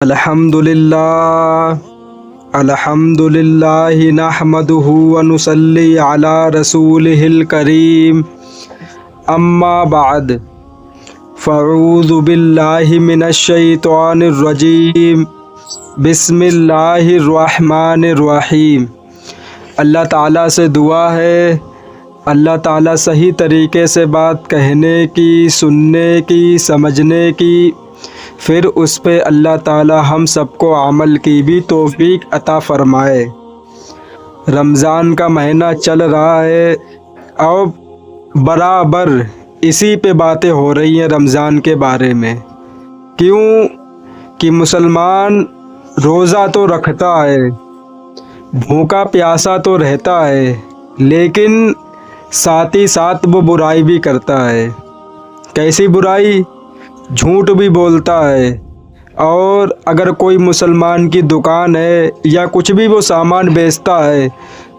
الحمدللہ نحمدہ ونصلی علی رسولہ الکریم اما بعد فاعوذ باللہ من الشیطان الرجیم بسم اللہ الرحمن الرحیم۔ اللہ تعالیٰ سے دعا ہے اللہ تعالیٰ صحیح طریقے سے بات کہنے کی، سننے کی، سمجھنے کی، پھر اس پہ اللہ تعالیٰ ہم سب کو عمل کی بھی توفیق عطا فرمائے۔ رمضان کا مہینہ چل رہا ہے اور برابر اسی پہ باتیں ہو رہی ہیں رمضان کے بارے میں۔ کیوں کہ مسلمان روزہ تو رکھتا ہے، بھوکا پیاسا تو رہتا ہے، لیکن ساتھ ہی ساتھ وہ برائی بھی کرتا ہے۔ کیسی برائی؟ جھوٹ بھی بولتا ہے، اور اگر کوئی مسلمان کی دکان ہے یا کچھ بھی وہ سامان بیچتا ہے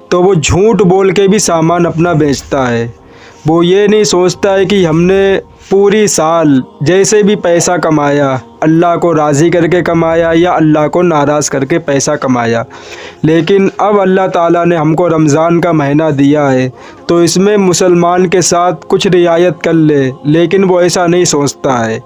تو وہ جھوٹ بول کے بھی سامان اپنا بیچتا ہے۔ وہ یہ نہیں سوچتا ہے کہ ہم نے پوری سال جیسے بھی پیسہ کمایا اللہ کو راضی کر کے کمایا یا اللہ کو ناراض کر کے پیسہ کمایا، لیکن اب اللہ تعالیٰ نے ہم کو رمضان کا مہینہ دیا ہے تو اس میں مسلمان کے ساتھ کچھ رعایت کر لے، لیکن وہ ایسا نہیں سوچتا ہے۔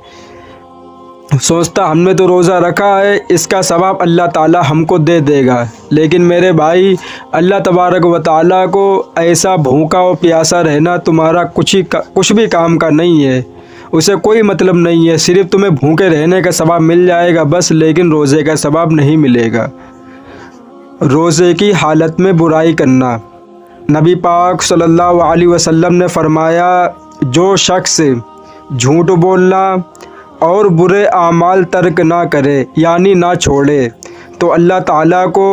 سوچتا ہم نے تو روزہ رکھا ہے، اس کا ثواب اللہ تعالیٰ ہم کو دے دے گا، لیکن میرے بھائی اللہ تبارک و تعالیٰ کو ایسا بھوکا و پیاسا رہنا تمہارا کچھ بھی کام کا نہیں ہے، اسے کوئی مطلب نہیں ہے۔ صرف تمہیں بھوکے رہنے کا ثواب مل جائے گا بس، لیکن روزے کا ثواب نہیں ملے گا۔ روزے کی حالت میں برائی کرنا، نبی پاک صلی اللہ علیہ وسلم نے فرمایا جو شخص جھوٹ بولنا اور برے اعمال ترک نہ کرے یعنی نہ چھوڑے تو اللہ تعالیٰ کو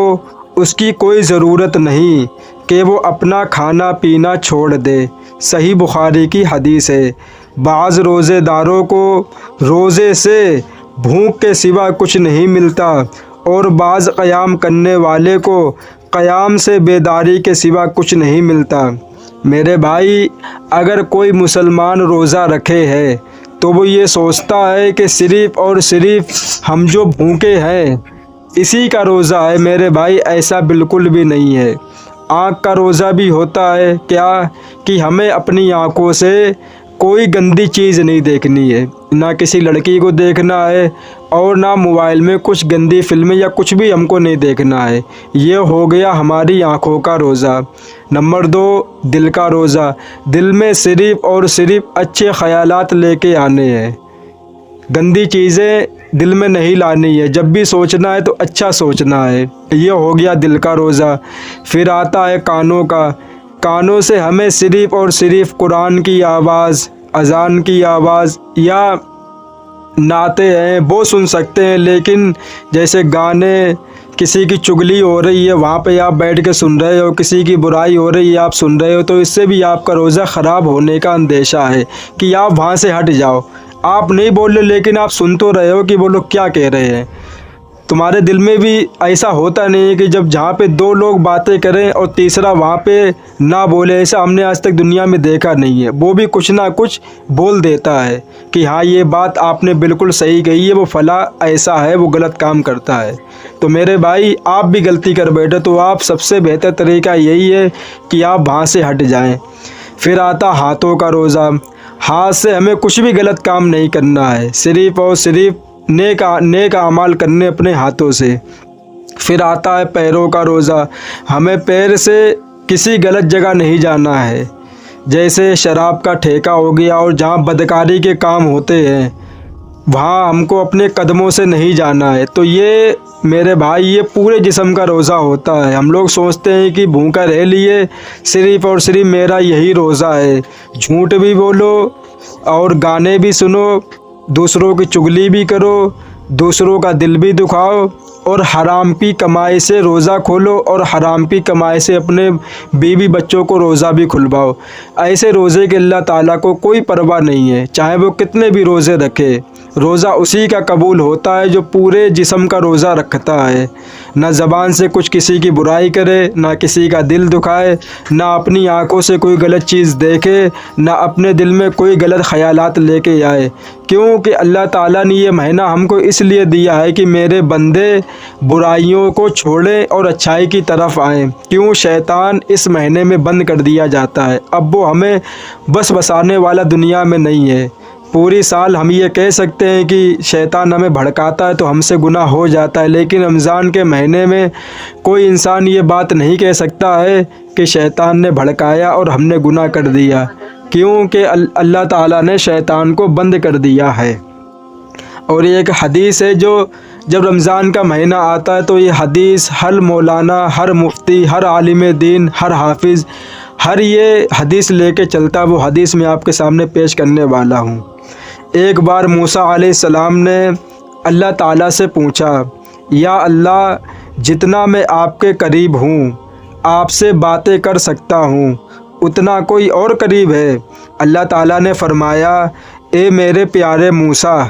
اس کی کوئی ضرورت نہیں کہ وہ اپنا کھانا پینا چھوڑ دے۔ صحیح بخاری کی حدیث ہے۔ بعض روزے داروں کو روزے سے بھوک کے سوا کچھ نہیں ملتا، اور بعض قیام کرنے والے کو قیام سے بیداری کے سوا کچھ نہیں ملتا۔ میرے بھائی اگر کوئی مسلمان روزہ رکھے ہے تو وہ یہ سوچتا ہے کہ صرف اور صرف ہم جو بھوکے ہیں اسی کا روزہ ہے۔ میرے بھائی ایسا بالکل بھی نہیں ہے۔ آنکھ کا روزہ بھی ہوتا ہے کیا کہ ہمیں اپنی آنکھوں سے کوئی گندی چیز نہیں دیکھنی ہے، نہ کسی لڑکی کو دیکھنا ہے اور نہ موبائل میں کچھ گندی فلمیں یا کچھ بھی ہم کو نہیں دیکھنا ہے۔ یہ ہو گیا ہماری آنکھوں کا روزہ۔ نمبر 2، دل کا روزہ۔ دل میں صرف اور صرف اچھے خیالات لے کے آنے ہیں، گندی چیزیں دل میں نہیں لانی ہے۔ جب بھی سوچنا ہے تو اچھا سوچنا ہے۔ یہ ہو گیا دل کا روزہ۔ پھر آتا ہے کانوں کا۔ کانوں سے ہمیں صرف اور صرف قرآن کی آواز، اذان کی آواز یا نعتیں ہیں وہ سن سکتے ہیں، لیکن جیسے گانے، کسی کی چگلی ہو رہی ہے وہاں پہ آپ بیٹھ کے سن رہے ہو، کسی کی برائی ہو رہی ہے آپ سن رہے ہو، تو اس سے بھی آپ کا روزہ خراب ہونے کا اندیشہ ہے کہ آپ وہاں سے ہٹ جاؤ۔ آپ نہیں بول رہے لیکن آپ سن تو رہے ہو کہ وہ لوگ کیا کہہ رہے ہیں۔ تمہارے دل میں بھی ایسا ہوتا نہیں ہے کہ جب جہاں پہ 2 لوگ باتیں کریں اور تیسرا وہاں پہ نہ بولے؟ ایسا ہم نے آج تک دنیا میں دیکھا نہیں ہے۔ وہ بھی کچھ نہ کچھ بول دیتا ہے کہ ہاں یہ بات آپ نے بالکل صحیح کہی ہے، وہ فلاں ایسا ہے، وہ غلط کام کرتا ہے۔ تو میرے بھائی آپ بھی غلطی کر بیٹھے تو آپ سب سے بہتر طریقہ یہی ہے کہ آپ وہاں سے ہٹ جائیں۔ پھر آتا ہاتھوں کا روزہ۔ ہاتھ سے ہمیں کچھ بھی غلط کام نہیں کرنا ہے، صرف اور صرف نیک اعمال کرنے اپنے ہاتھوں سے۔ پھر آتا ہے پیروں کا روزہ۔ ہمیں پیر سے کسی غلط جگہ نہیں جانا ہے، جیسے شراب کا ٹھیکہ ہو گیا اور جہاں بدکاری کے کام ہوتے ہیں وہاں ہم کو اپنے قدموں سے نہیں جانا ہے۔ تو یہ میرے بھائی یہ پورے جسم کا روزہ ہوتا ہے۔ ہم لوگ سوچتے ہیں کہ بھوکا رہ لیے صرف اور صرف میرا یہی روزہ ہے۔ جھوٹ بھی بولو اور گانے بھی سنو، دوسروں کی چگلی بھی کرو، دوسروں کا دل بھی دکھاؤ، اور حرام کی کمائی سے روزہ کھولو اور حرام کی کمائی سے اپنے بیوی بچوں کو روزہ بھی کھلواؤ۔ ایسے روزے کے اللہ تعالیٰ کو کوئی پرواہ نہیں ہے، چاہے وہ کتنے بھی روزے رکھے۔ روزہ اسی کا قبول ہوتا ہے جو پورے جسم کا روزہ رکھتا ہے، نہ زبان سے کچھ کسی کی برائی کرے، نہ کسی کا دل دکھائے، نہ اپنی آنکھوں سے کوئی غلط چیز دیکھے، نہ اپنے دل میں کوئی غلط خیالات لے کے آئے، کیونکہ اللہ تعالیٰ نے یہ مہینہ ہم کو اس لیے دیا ہے کہ میرے بندے برائیوں کو چھوڑیں اور اچھائی کی طرف آئیں۔ کیوں؟ شیطان اس مہینے میں بند کر دیا جاتا ہے، اب وہ ہمیں بس بسانے والا دنیا میں نہیں ہے۔ پوری سال ہم یہ کہہ سکتے ہیں کہ شیطان ہمیں بھڑکاتا ہے تو ہم سے گناہ ہو جاتا ہے، لیکن رمضان کے مہینے میں کوئی انسان یہ بات نہیں کہہ سکتا ہے کہ شیطان نے بھڑکایا اور ہم نے گناہ کر دیا، کیونکہ اللہ تعالیٰ نے شیطان کو بند کر دیا ہے۔ اور یہ ایک حدیث ہے جو جب رمضان کا مہینہ آتا ہے تو یہ حدیث ہر مولانا، ہر مفتی، ہر عالم دین، ہر حافظ، ہر یہ حدیث لے کے چلتا، وہ حدیث میں آپ کے سامنے پیش کرنے والا ہوں۔ ایک بار موسیٰ علیہ السلام نے اللہ تعالیٰ سے پوچھا، یا اللہ، جتنا میں آپ کے قریب ہوں، آپ سے باتیں کر سکتا ہوں، اتنا کوئی اور قریب ہے؟ اللہ تعالیٰ نے فرمایا، اے میرے پیارے موسیٰ،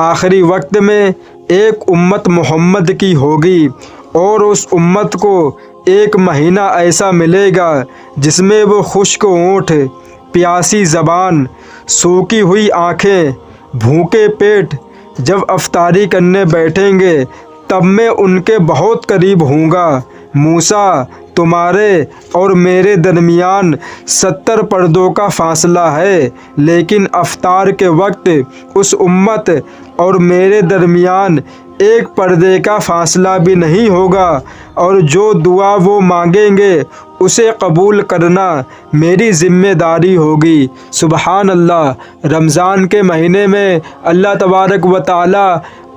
آخری وقت میں ایک امت محمد کی ہوگی، اور اس امت کو ایک مہینہ ایسا ملے گا جس میں وہ خشک ہونٹ، پیاسی زبان، سوکھی ہوئی آنکھیں، بھوکے پیٹ جب افطاری کرنے بیٹھیں گے تب میں ان کے بہت قریب ہوں گا۔ موسیٰ، تمہارے اور میرے درمیان 70 پردوں کا فاصلہ ہے، لیکن افطار کے وقت اس امت اور میرے درمیان ایک پردے کا فاصلہ بھی نہیں ہوگا، اور جو دعا وہ مانگیں گے اسے قبول کرنا میری ذمہ داری ہوگی۔ سبحان اللہ! رمضان کے مہینے میں اللہ تبارک و تعالی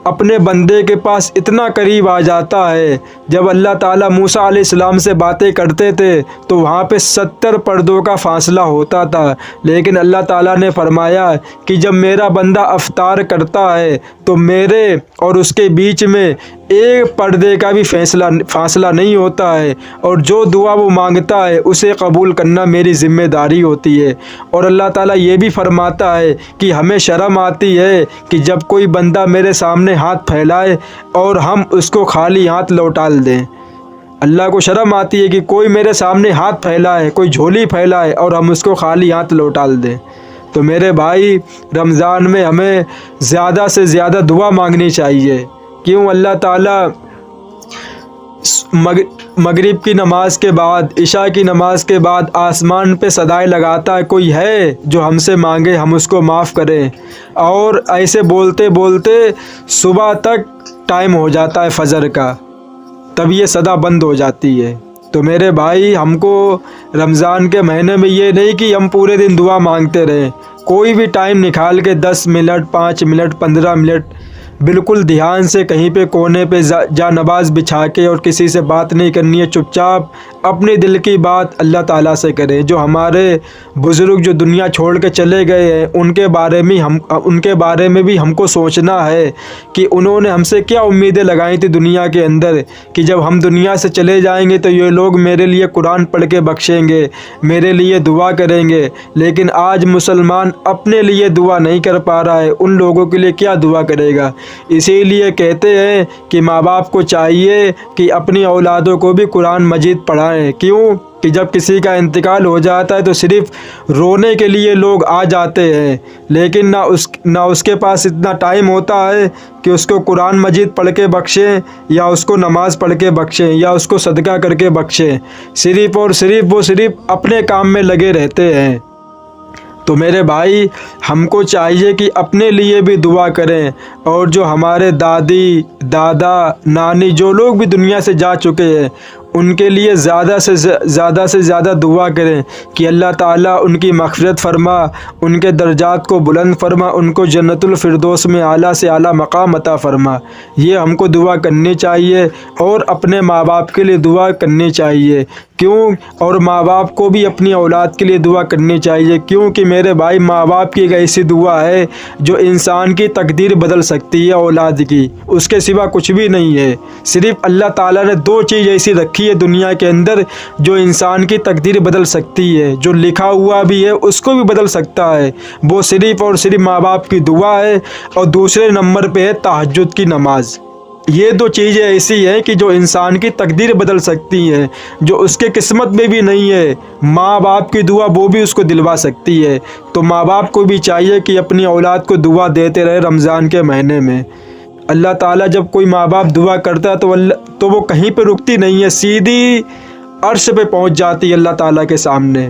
اپنے بندے کے پاس اتنا قریب آ جاتا ہے۔ جب اللہ تعالیٰ موسیٰ علیہ السلام سے باتیں کرتے تھے تو وہاں پہ 70 پردوں کا فاصلہ ہوتا تھا، لیکن اللہ تعالیٰ نے فرمایا کہ جب میرا بندہ افطار کرتا ہے تو میرے اور اس کے بیچ میں ایک پردے کا بھی فاصلہ نہیں ہوتا ہے، اور جو دعا وہ مانگتا ہے اسے قبول کرنا میری ذمہ داری ہوتی ہے۔ اور اللہ تعالیٰ یہ بھی فرماتا ہے کہ ہمیں شرم آتی ہے کہ جب کوئی بندہ میرے سامنے ہاتھ پھیلائے اور ہم اس کو خالی ہاتھ لوٹا دیں۔ اللہ کو شرم آتی ہے کہ کوئی میرے سامنے ہاتھ پھیلائے، کوئی جھولی پھیلائے اور ہم اس کو خالی ہاتھ لوٹا دیں۔ تو میرے بھائی، رمضان میں ہمیں زیادہ سے زیادہ دعا مانگنی چاہیے۔ کیوں؟ اللہ تعالیٰ مغرب کی نماز کے بعد، عشاء کی نماز کے بعد آسمان پہ صدائیں لگاتا ہے، کوئی ہے جو ہم سے مانگے ہم اس کو معاف کریں، اور ایسے بولتے بولتے صبح تک ٹائم ہو جاتا ہے فجر کا، تب یہ صدا بند ہو جاتی ہے۔ تو میرے بھائی، ہم کو رمضان کے مہینے میں یہ نہیں کہ ہم پورے دن دعا مانگتے رہیں، کوئی بھی ٹائم نکال کے 10 منٹ، 5 منٹ، 15 منٹ بالکل دھیان سے کہیں پہ کونے پہ جا نماز بچھا کے، اور کسی سے بات نہیں کرنی ہے، چپ چاپ اپنے دل کی بات اللہ تعالیٰ سے کریں۔ جو ہمارے بزرگ جو دنیا چھوڑ کے چلے گئے ہیں ان کے بارے میں بھی ہم کو سوچنا ہے کہ انہوں نے ہم سے کیا امیدیں لگائی تھی دنیا کے اندر، کہ جب ہم دنیا سے چلے جائیں گے تو یہ لوگ میرے لیے قرآن پڑھ کے بخشیں گے، میرے لیے دعا کریں گے، لیکن آج مسلمان اپنے لیے دعا نہیں کر پا رہا ہے، ان لوگوں کے لیے کیا دعا کرے گا؟ اسی لیے کہتے ہیں کہ ماں باپ کو چاہیے کہ اپنی اولادوں کو بھی قرآن مجید پڑھائیں۔ کیوں؟ کہ جب کسی کا انتقال ہو جاتا ہے تو صرف رونے کے لیے لوگ آ جاتے ہیں، لیکن نہ اس کے پاس اتنا ٹائم ہوتا ہے کہ اس کو قرآن مجید پڑھ کے بخشیں، یا اس کو نماز پڑھ کے بخشیں، یا اس کو صدقہ کر کے بخشیں، صرف اور صرف وہ اپنے کام میں لگے رہتے ہیں۔ تو میرے بھائی، ہم کو چاہیے کہ اپنے لیے بھی دعا کریں، اور جو ہمارے دادی، دادا، نانی، جو لوگ بھی دنیا سے جا چکے ہیں ان کے لیے زیادہ سے زیادہ دعا کریں کہ اللہ تعالیٰ ان کی مغفرت فرما، ان کے درجات کو بلند فرما، ان کو جنت الفردوس میں اعلیٰ سے اعلیٰ مقام عطا فرما۔ یہ ہم کو دعا کرنی چاہیے، اور اپنے ماں باپ کے لیے دعا کرنی چاہیے، کیوں؟ اور ماں باپ کو بھی اپنی اولاد کے لیے دعا کرنی چاہیے، کیونکہ میرے بھائی ماں باپ کی ایک ایسی دعا ہے جو انسان کی تقدیر بدل سکتی ہے اولاد کی، اس کے سوا کچھ بھی نہیں ہے۔ صرف اللہ تعالیٰ نے دو چیز ایسی رکھی ہے دنیا کے اندر جو انسان کی تقدیر بدل سکتی ہے، جو لکھا ہوا بھی ہے اس کو بھی بدل سکتا ہے، وہ صرف اور صرف ماں باپ کی دعا ہے، اور دوسرے نمبر پہ ہے تہجد کی نماز۔ یہ دو چیزیں ایسی ہیں کہ جو انسان کی تقدیر بدل سکتی ہیں، جو اس کے قسمت میں بھی نہیں ہے، ماں باپ کی دعا وہ بھی اس کو دلوا سکتی ہے۔ تو ماں باپ کو بھی چاہیے کہ اپنی اولاد کو دعا دیتے رہے رمضان کے مہینے میں۔ اللہ تعالیٰ جب کوئی ماں باپ دعا کرتا ہے تو وہ کہیں پہ رکتی نہیں ہے، سیدھی عرش پہ پہنچ جاتی ہے اللہ تعالیٰ کے سامنے۔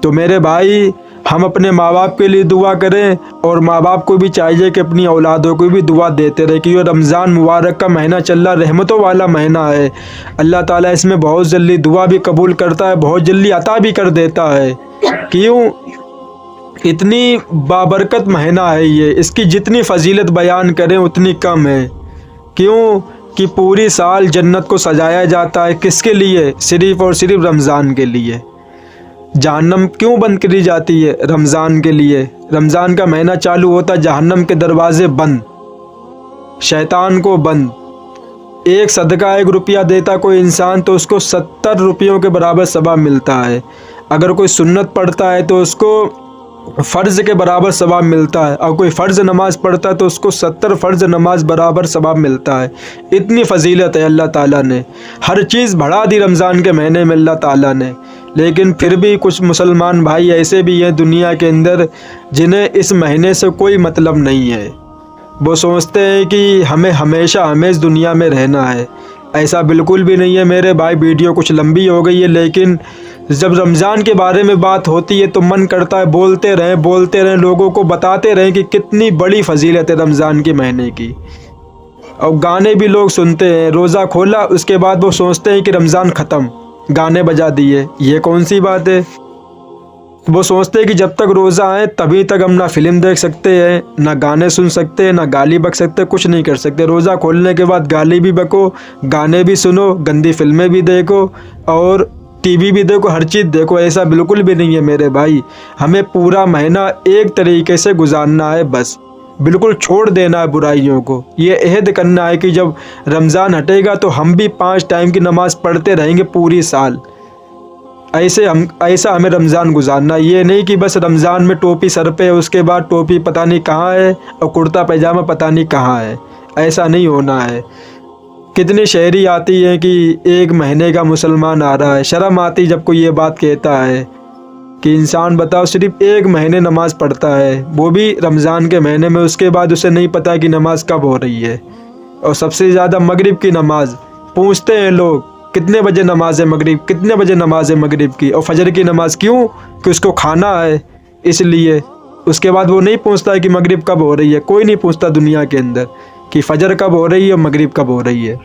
تو میرے بھائی ہم اپنے ماں باپ کے لیے دعا کریں، اور ماں باپ کو بھی چاہیے کہ اپنی اولادوں کو بھی دعا دیتے رہے، کہ یہ رمضان مبارک کا مہینہ چل رہا، رحمتوں والا مہینہ ہے۔ اللہ تعالیٰ اس میں بہت جلدی دعا بھی قبول کرتا ہے، بہت جلدی عطا بھی کر دیتا ہے۔ کیوں؟ اتنی بابرکت مہینہ ہے یہ، اس کی جتنی فضیلت بیان کریں اتنی کم ہے۔ کیوں؟ کہ پوری سال جنت کو سجایا جاتا ہے، کس کے لیے؟ صرف اور صرف رمضان کے لیے۔ جہنم کیوں بند کری جاتی ہے؟ رمضان کے لیے۔ رمضان کا مہینہ چالو ہوتا ہے، جہنم کے دروازے بند، شیطان کو بند۔ ایک صدقہ 1 روپیہ دیتا کوئی انسان تو اس کو 70 روپیوں کے برابر ثواب ملتا ہے۔ اگر کوئی سنت پڑھتا ہے تو اس کو فرض کے برابر ثواب ملتا ہے، اور کوئی فرض نماز پڑھتا ہے تو اس کو 70 فرض نماز برابر ثواب ملتا ہے۔ اتنی فضیلت ہے اللہ تعالیٰ نے، ہر چیز بڑھا دی رمضان کے مہینے میں اللہ تعالیٰ نے۔ لیکن پھر بھی کچھ مسلمان بھائی ایسے بھی ہیں دنیا کے اندر جنہیں اس مہینے سے کوئی مطلب نہیں ہے، وہ سوچتے ہیں کہ ہمیں ہمیشہ اس دنیا میں رہنا ہے۔ ایسا بالکل بھی نہیں ہے میرے بھائی۔ ویڈیو کچھ لمبی ہو گئی ہے، لیکن جب رمضان کے بارے میں بات ہوتی ہے تو من کرتا ہے بولتے رہیں، لوگوں کو بتاتے رہیں کہ کتنی بڑی فضیلت ہے رمضان کے مہینے کی۔ اور گانے بھی لوگ سنتے ہیں، روزہ کھولا اس کے بعد وہ سوچتے ہیں کہ رمضان ختم، گانے بجا دیے۔ یہ کون سی بات ہے؟ وہ سوچتے ہیں کہ جب تک روزہ ہے تبھی تک ہم نہ فلم دیکھ سکتے ہیں، نہ گانے سن سکتے ہیں، نہ گالی بک سکتے، کچھ نہیں کر سکتے۔ روزہ کھولنے کے بعد گالی بھی بکو، گانے بھی سنو، گندی فلمیں بھی دیکھو، اور ٹی وی بھی دیکھو، ہر چیز دیکھو۔ ایسا بالکل بھی نہیں ہے میرے بھائی۔ ہمیں پورا مہینہ ایک طریقے سے گزارنا ہے، بس بالکل چھوڑ دینا ہے برائیوں کو۔ یہ عہد کرنا ہے کہ جب رمضان ہٹے گا تو ہم بھی 5 ٹائم کی نماز پڑھتے رہیں گے پوری سال۔ ایسا ہمیں رمضان گزارنا، یہ نہیں کہ بس رمضان میں ٹوپی سر پہ، اس کے بعد ٹوپی پتہ نہیں کہاں ہے اور کرتا پائجامہ پتہ نہیں کہاں ہے۔ ایسا نہیں ہونا ہے۔ کتنی شہری آتی ہیں کہ 1 مہینے کا مسلمان آ رہا ہے، شرم آتی جب کوئی یہ بات کہتا ہے کہ انسان بتاؤ صرف 1 مہینے نماز پڑھتا ہے، وہ بھی رمضان کے مہینے میں، اس کے بعد اسے نہیں پتہ کہ نماز کب ہو رہی ہے۔ اور سب سے زیادہ مغرب کی نماز پوچھتے ہیں لوگ کتنے بجے نماز ہے مغرب، کتنے بجے نماز ہے مغرب کی، اور فجر کی نماز کیوں؟ کہ اس کو کھانا ہے اس لیے۔ اس کے بعد وہ نہیں پوچھتا ہے کہ مغرب کب ہو رہی ہے، کوئی نہیں پوچھتا دنیا کے اندر کہ فجر کب ہو رہی ہے اور مغرب کب ہو رہی ہے۔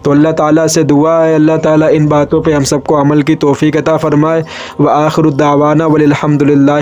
تو اللہ تعالیٰ سے دعا ہے اللہ تعالیٰ ان باتوں پہ ہم سب کو عمل کی توفیق عطا فرمائے۔ وآخر الدعوانا وللحمد للہ۔